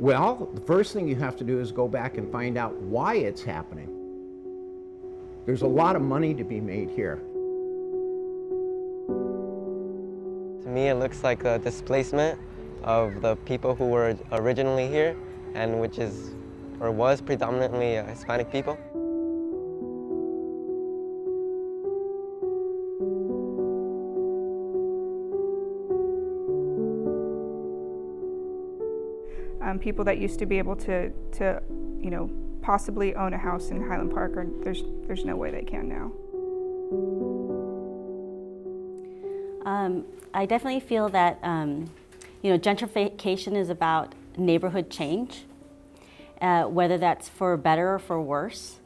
Well, the first thing you have to do is go back and find out why it's happening. There's a lot of money to be made here. To me, it looks like a displacement of the people who were originally here, and which is, or was predominantly Hispanic people. People that used to be able to possibly own a house in Highland Park, there's no way they can now. I definitely feel that gentrification is about neighborhood change, whether that's for better or for worse,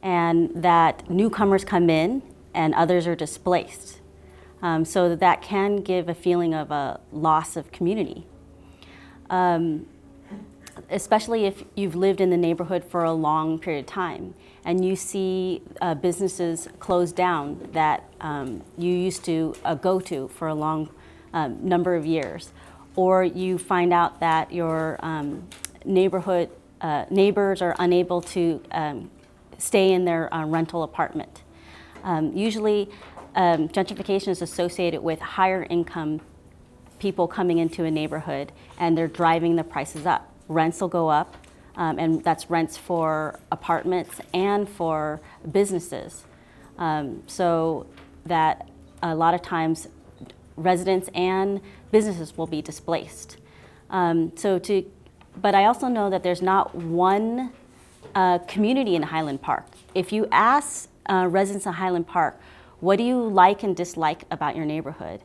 and that newcomers come in and others are displaced. So that can give a feeling of a loss of community. Especially if you've lived in the neighborhood for a long period of time and you see businesses close down that you used to go to for a long number of years, or you find out that your neighborhood neighbors are unable to stay in their rental apartment. Usually gentrification is associated with higher income people coming into a neighborhood, and they're driving the prices up. Rents will go up, and that's rents for apartments and for businesses. So that a lot of times residents and businesses will be displaced. But I also know that there's not one community in Highland Park. If you ask residents of Highland Park, what do you like and dislike about your neighborhood?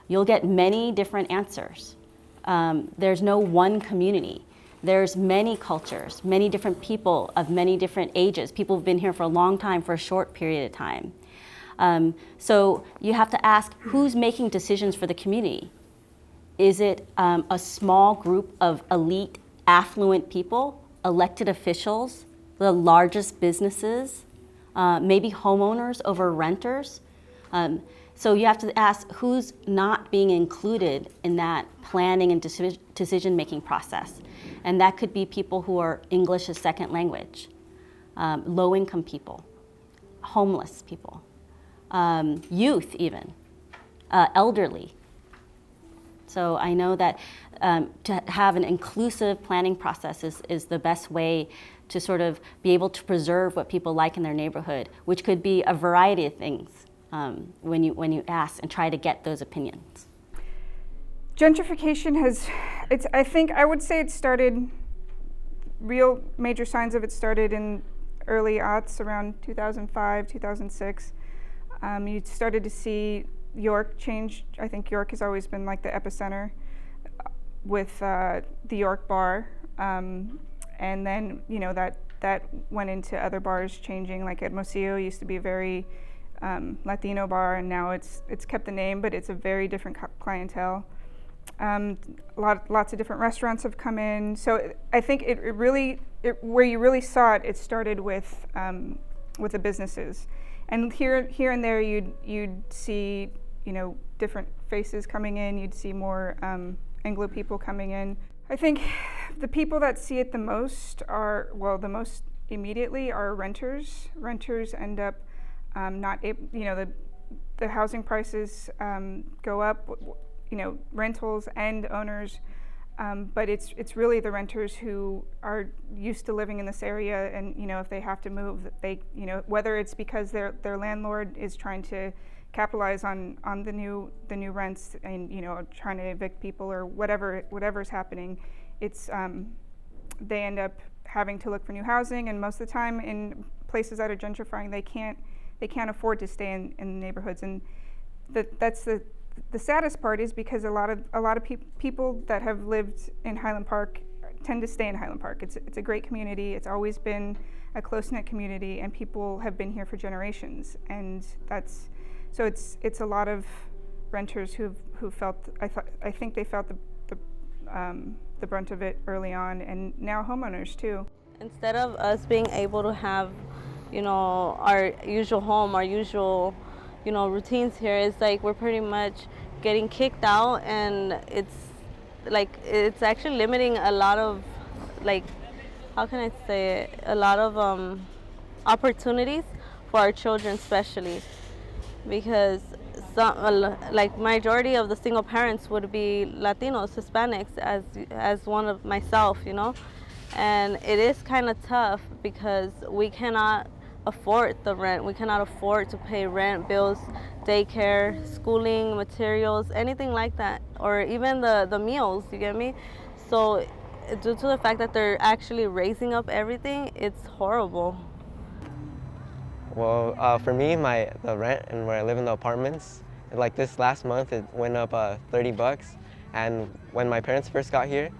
You'll get many different answers. There's no one community. There's many cultures, many different people of many different ages. People have been here for a long time, for a short period of time. So you have to ask, who's making decisions for the community? Is it a small group of elite, affluent people, elected officials, the largest businesses, maybe homeowners over renters? So you have to ask who's not being included in that planning and decision-making process. And that could be people who are English as second language, low-income people, homeless people, youth even, elderly. So I know that to have an inclusive planning process is the best way to sort of be able to preserve what people like in their neighborhood, which could be a variety of things. When you ask and try to get those opinions. Gentrification I would say it started, real major signs of it started in early aughts, around 2005, 2006. You started to see York change. I think York has always been like the epicenter with the York bar. And then, that went into other bars changing, like Hermosillo used to be a very Latino bar, and now it's kept the name, but it's a very different clientele. Lots of different restaurants have come in. So I think where you really saw it, it started with the businesses, and here and there you'd see different faces coming in. You'd see more Anglo people coming in. I think the people that see it the most the most immediately are renters. Renters end up not able, the housing prices go up, rentals and owners, but it's really the renters who are used to living in this area, and if they have to move, they whether it's because their landlord is trying to capitalize on the new rents and trying to evict people or whatever's happening, it's they end up having to look for new housing, and most of the time in places that are gentrifying, they can't afford to stay in the neighborhoods, and that's the saddest part is because a lot of people that have lived in Highland Park tend to stay in Highland Park. It's a great community. It's always been a close-knit community, and people have been here for generations, and it's a lot of renters who felt I think they felt the brunt of it early on, and now homeowners too. Instead of us being able to have our usual home, our usual, routines here, it's like we're pretty much getting kicked out, and it's actually limiting a lot of like, how can I say it, a lot of opportunities for our children, especially because some, like majority of the single parents would be Latinos, Hispanics, as one of myself, you know, and it is kind of tough because we cannot afford the rent. We cannot afford to pay rent, bills, daycare, schooling, materials, anything like that, or even the meals, you get me? So due to the fact that they're actually raising up everything, it's horrible. Well, for me, the rent and where I live in the apartments, like this last month, it went up $30. And when my parents first got here,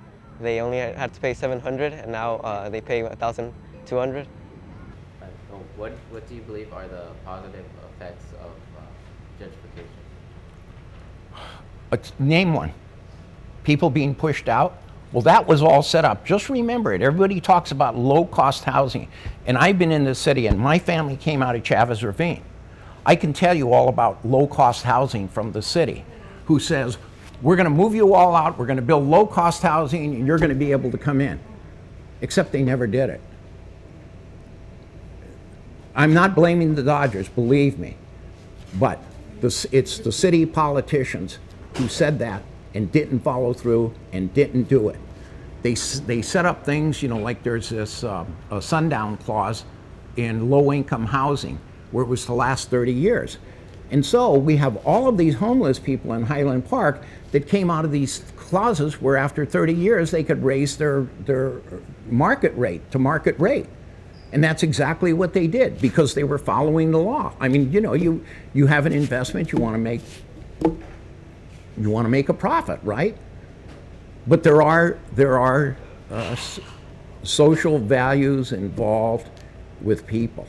they only had to pay $700, and now they pay $1,200. What do you believe are the positive effects of gentrification? Name one. People being pushed out. Well, that was all set up. Just remember it. Everybody talks about low-cost housing. And I've been in the city, and my family came out of Chavez Ravine. I can tell you all about low-cost housing from the city, who says, we're going to move you all out, we're going to build low-cost housing, and you're going to be able to come in. Except they never did it. I'm not blaming the Dodgers, believe me. But it's the city politicians who said that and didn't follow through and didn't do it. They set up things, you know, like there's this a sundown clause in low-income housing where it was to last 30 years. And so we have all of these homeless people in Highland Park that came out of these clauses where after 30 years they could raise their market rate to market rate. And that's exactly what they did because they were following the law. I mean, you know, you have an investment, you want to make a profit, right? But there are social values involved with people.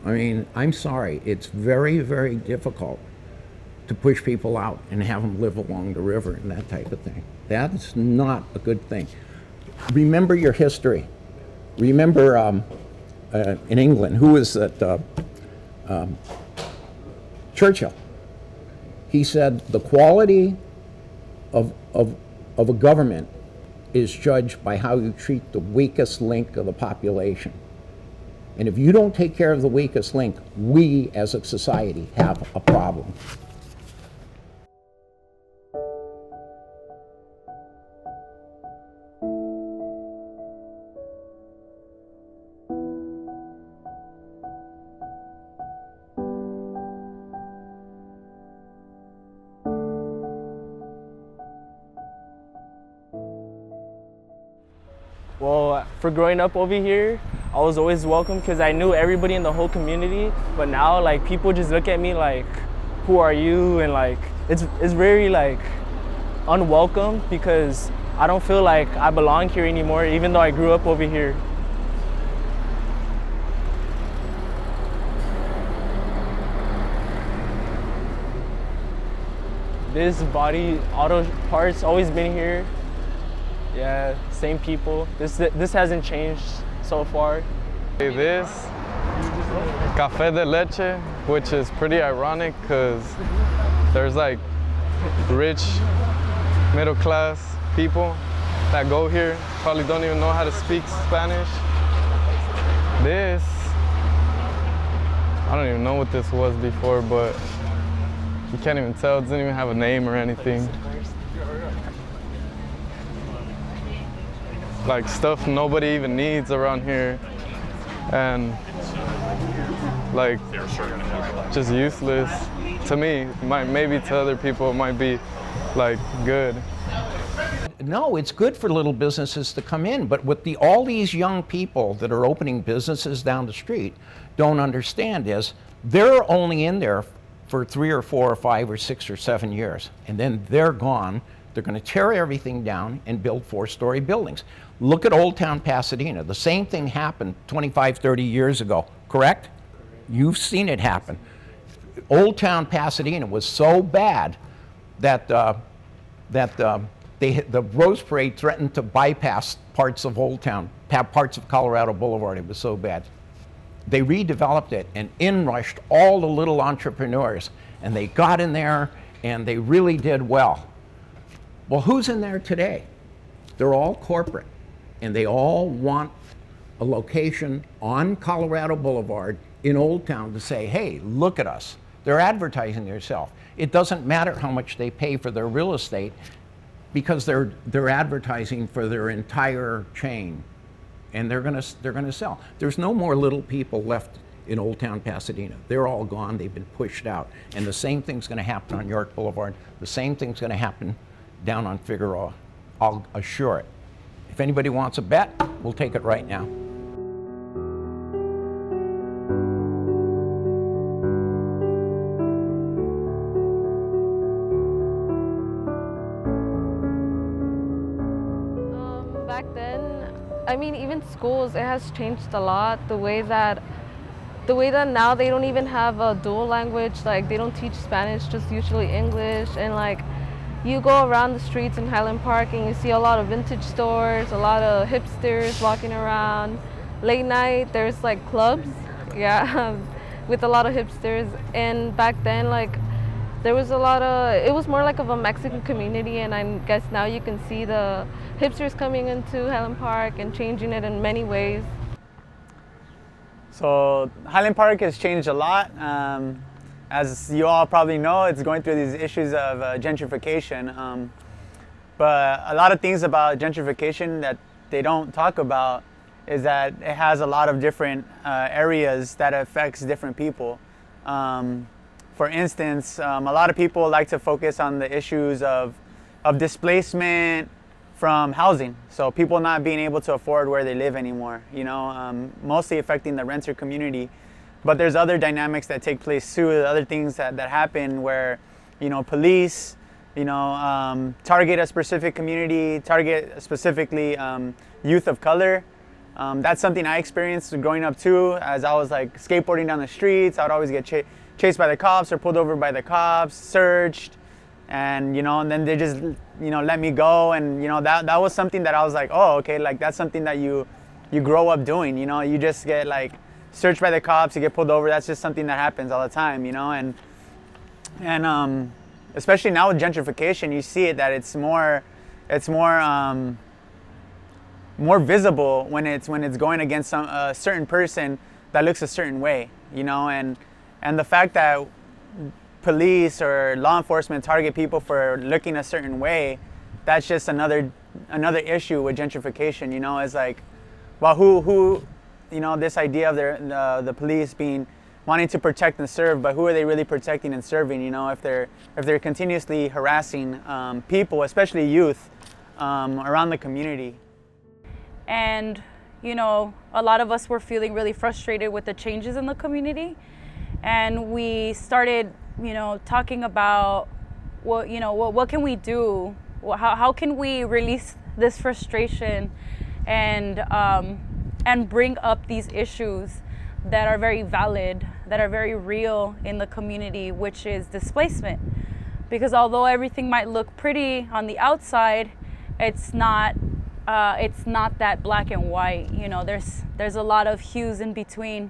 I mean, I'm sorry, it's very, very difficult to push people out and have them live along the river and that type of thing. That's not a good thing. Remember your history. Remember in England, who was that? Churchill. He said the quality of a government is judged by how you treat the weakest link of the population. And if you don't take care of the weakest link, we as a society have a problem. Well, for growing up over here, I was always welcome because I knew everybody in the whole community. But now, like, people just look at me like, who are you? And like, it's very like unwelcome because I don't feel like I belong here anymore, even though I grew up over here. This body auto parts always been here. Yeah, same people. This hasn't changed so far. This café de leche, which is pretty ironic because there's like rich middle class people that go here, probably don't even know how to speak Spanish. This, I don't even know what this was before, but you can't even tell. It doesn't even have a name or anything. Like stuff nobody even needs around here, and like just useless to me. Maybe to other people it might be like good. No, it's good for little businesses to come in, but what all these young people that are opening businesses down the street don't understand is they're only in there for 3 or 4 or 5 or 6 or 7 years, and then they're gone. They're going to tear everything down and build 4-story buildings. Look at Old Town Pasadena. The same thing happened 25, 30 years ago, correct? You've seen it happen. Old Town Pasadena was so bad that the Rose Parade threatened to bypass parts of Old Town, parts of Colorado Boulevard. It was so bad. They redeveloped it and in-rushed all the little entrepreneurs, and they got in there and they really did well. Well, who's in there today? They're all corporate. and they all want a location on Colorado Boulevard in Old Town to say, hey, look at us. They're advertising themselves. It doesn't matter how much they pay for their real estate because they're advertising for their entire chain, and they're gonna sell. There's no more little people left in Old Town Pasadena. They're all gone. They've been pushed out. And the same thing's going to happen on York Boulevard. The same thing's going to happen down on Figueroa. I'll assure it. If anybody wants a bet, we'll take it right now. Back then, I mean, even schools, it has changed a lot. The way that now they don't even have a dual language, like they don't teach Spanish, just usually English. And like you go around the streets in Highland Park and you see a lot of vintage stores, a lot of hipsters walking around. Late night, there's like clubs, yeah, with a lot of hipsters. And back then, like there was it was more like of a Mexican community, and I guess now you can see the hipsters coming into Highland Park and changing it in many ways. So Highland Park has changed a lot. As you all probably know, it's going through these issues of gentrification. But a lot of things about gentrification that they don't talk about is that it has a lot of different areas that affects different people. For instance, a lot of people like to focus on the issues of displacement from housing, so people not being able to afford where they live anymore, mostly affecting the renter community. But there's other dynamics that take place too, other things that happen where, police, target a specific community, target specifically youth of color. That's something I experienced growing up too, as I was like skateboarding down the streets. I would always get chased by the cops or pulled over by the cops, searched. And and then they just let me go, and that was something that I was like, oh, okay, like that's something that you grow up doing. You just get like searched by the cops, you get pulled over. That's just something that happens all the time, and especially now with gentrification, you see it that it's more visible when it's going against a certain person that looks a certain way, and the fact that police or law enforcement target people for looking a certain way, that's just another issue with gentrification. It's like, well, who this idea of the police wanting to protect and serve, but who are they really protecting and serving? If they're continuously harassing people, especially youth, around the community. And a lot of us were feeling really frustrated with the changes in the community, and we started talking about what can we do? How can we release this frustration and bring up these issues that are very valid, that are very real in the community, which is displacement. Because although everything might look pretty on the outside, it's not that black and white. There's a lot of hues in between.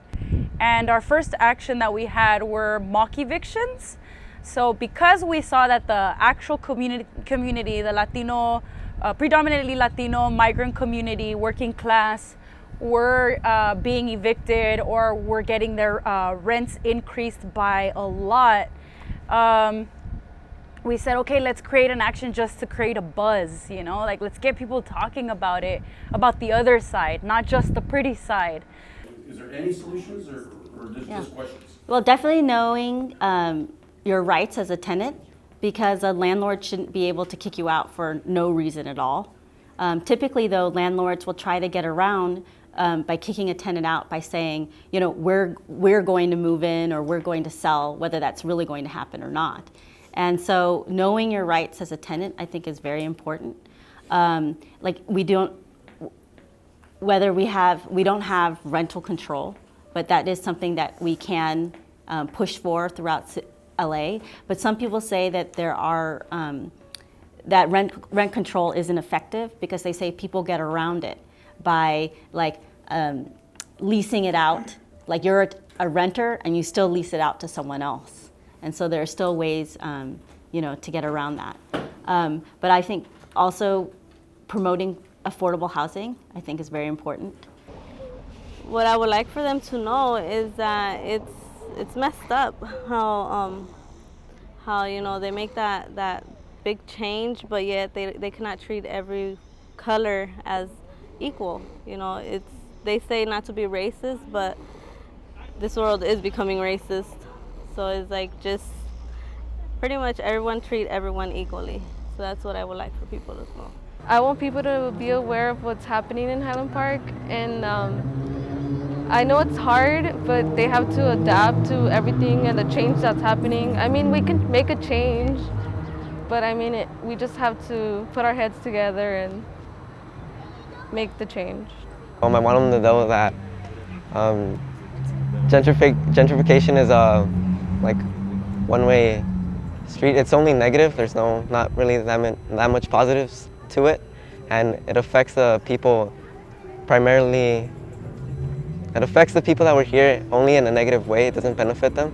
And our first action that we had were mock evictions. So because we saw that the actual community, the Latino, predominantly Latino migrant community, working class, were being evicted or were getting their rents increased by a lot, we said, okay, let's create an action just to create a buzz, like let's get people talking about it, about the other side, not just the pretty side. Is there any solutions or just questions? Well, definitely knowing your rights as a tenant, because a landlord shouldn't be able to kick you out for no reason at all. Typically, though, landlords will try to get around by kicking a tenant out by saying, we're going to move in or we're going to sell, whether that's really going to happen or not. And so knowing your rights as a tenant, I think, is very important. We don't have rental control, but that is something that we can push for throughout LA. But some people say that there are that rent control isn't effective because they say people get around it by leasing it out. Like you're a renter and you still lease it out to someone else. And so there are still ways, to get around that. But I think also promoting affordable housing, I think, is very important. What I would like for them to know is that it's messed up how you know they make that big change, but yet they cannot treat every color as equal. You know, they say not to be racist, but this world is becoming racist. So it's like just pretty much everyone treat everyone equally. So that's what I would like for people to know. I want people to be aware of what's happening in Highland Park, and I know it's hard, but they have to adapt to everything and the change that's happening. I mean, we can make a change, but I mean, we just have to put our heads together and make the change. I want them to know that gentrification is a like one-way street. It's only negative. There's not really that much positives to it, and it affects the people primarily. It affects the people that were here only in a negative way. It doesn't benefit them.